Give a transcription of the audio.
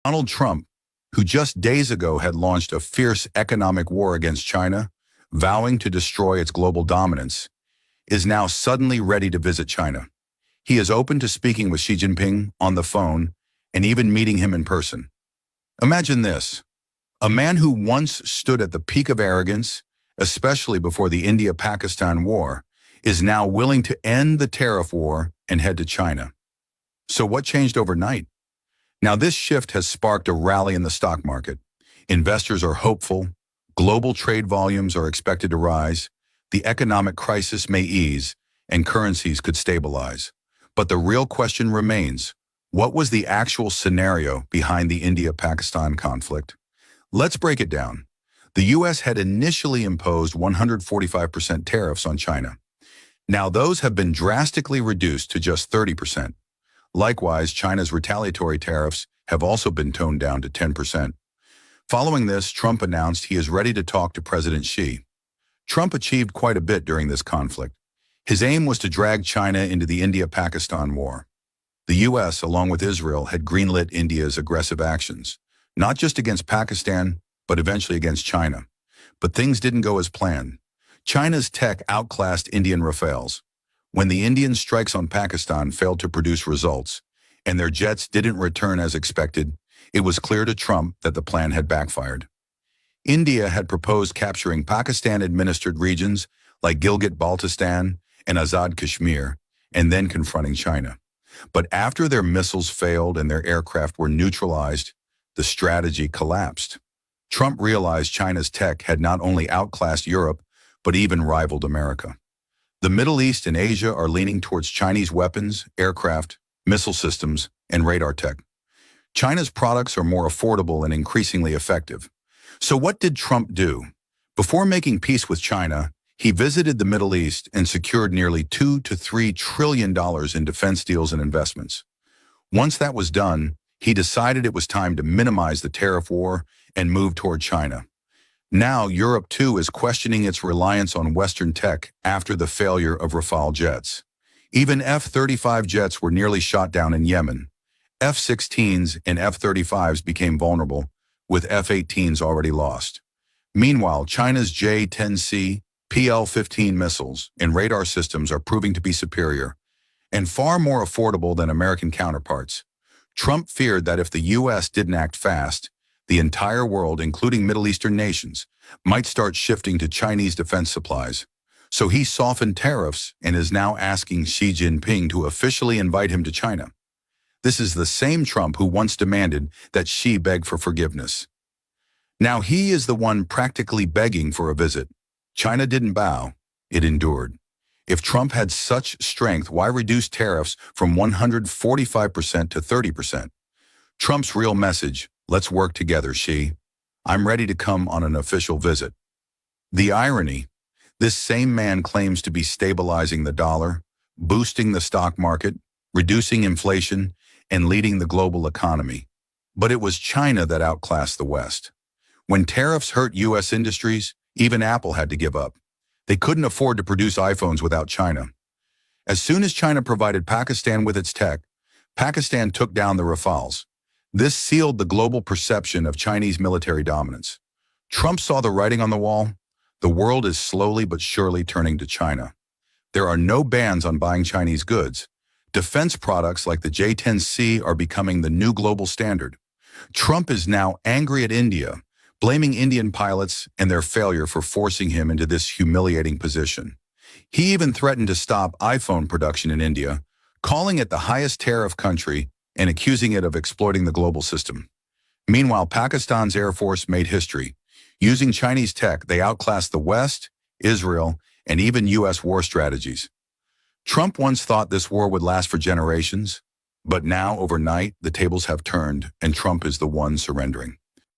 Donald Trump, who just days ago had launched a fierce economic war against China, vowing to destroy its global dominance, is now suddenly ready to visit China. He is open to speaking with Xi Jinping on the phone and even meeting him in person. Imagine this: a man who once stood at the peak of arrogance, especially before the India-Pakistan war, is now willing to end the tariff war and head to China. So what changed overnight? Now this shift has sparked a rally in the stock market. Investors are hopeful, global trade volumes are expected to rise, the economic crisis may ease, and currencies could stabilize. But the real question remains: what was the actual scenario behind the India-Pakistan conflict? Let's break it down. The U.S. had initially imposed 145% tariffs on China. Now those have been drastically reduced to just 30%. Likewise, China's retaliatory tariffs have also been toned down to 10%. Following this, Trump announced he is ready to talk to President Xi. Trump achieved quite a bit during this conflict. His aim was to drag China into the India-Pakistan war. The U.S., along with Israel, had greenlit India's aggressive actions, not just against Pakistan, but eventually against China. But things didn't go as planned. China's tech outclassed Indian Rafales. When the Indian strikes on Pakistan failed to produce results, and their jets didn't return as expected, it was clear to Trump that the plan had backfired. India had proposed capturing Pakistan-administered regions like Gilgit-Baltistan and Azad Kashmir, and then confronting China. But after their missiles failed and their aircraft were neutralized, the strategy collapsed. Trump realized China's tech had not only outclassed Europe, but even rivaled America. The Middle East and Asia are leaning towards Chinese weapons, aircraft, missile systems, and radar tech. China's products are more affordable and increasingly effective. So what did Trump do? Before making peace with China, he visited the Middle East and secured nearly $2 to $3 trillion in defense deals and investments. Once that was done, he decided it was time to minimize the tariff war and move toward China. Now, Europe too is questioning its reliance on Western tech after the failure of Rafale jets. Even F-35 jets were nearly shot down in Yemen. F-16s and F-35s became vulnerable, with F-18s already lost. Meanwhile, China's J-10C, PL-15 missiles and radar systems are proving to be superior and far more affordable than American counterparts. Trump feared that if the U.S. didn't act fast, the entire world, including Middle Eastern nations, might start shifting to Chinese defense supplies. So he softened tariffs and is now asking Xi Jinping to officially invite him to China. This is the same Trump who once demanded that Xi beg for forgiveness. Now he is the one practically begging for a visit. China didn't bow, it endured. If Trump had such strength, why reduce tariffs from 145% to 30%? Trump's real message: let's work together, Xi. I'm ready to come on an official visit. The irony: this same man claims to be stabilizing the dollar, boosting the stock market, reducing inflation, and leading the global economy. But it was China that outclassed the West. When tariffs hurt U.S. industries, even Apple had to give up. They couldn't afford to produce iPhones without China. As soon as China provided Pakistan with its tech, Pakistan took down the Rafales. This sealed the global perception of Chinese military dominance. Trump saw the writing on the wall. The world is slowly but surely turning to China. There are no bans on buying Chinese goods. Defense products like the J-10C are becoming the new global standard. Trump is now angry at India, blaming Indian pilots and their failure for forcing him into this humiliating position. He even threatened to stop iPhone production in India, calling it the highest tariff country and accusing it of exploiting the global system. Meanwhile, Pakistan's Air Force made history. Using Chinese tech, they outclassed the West, Israel, and even U.S. war strategies. Trump once thought this war would last for generations, but now, overnight, the tables have turned and Trump is the one surrendering.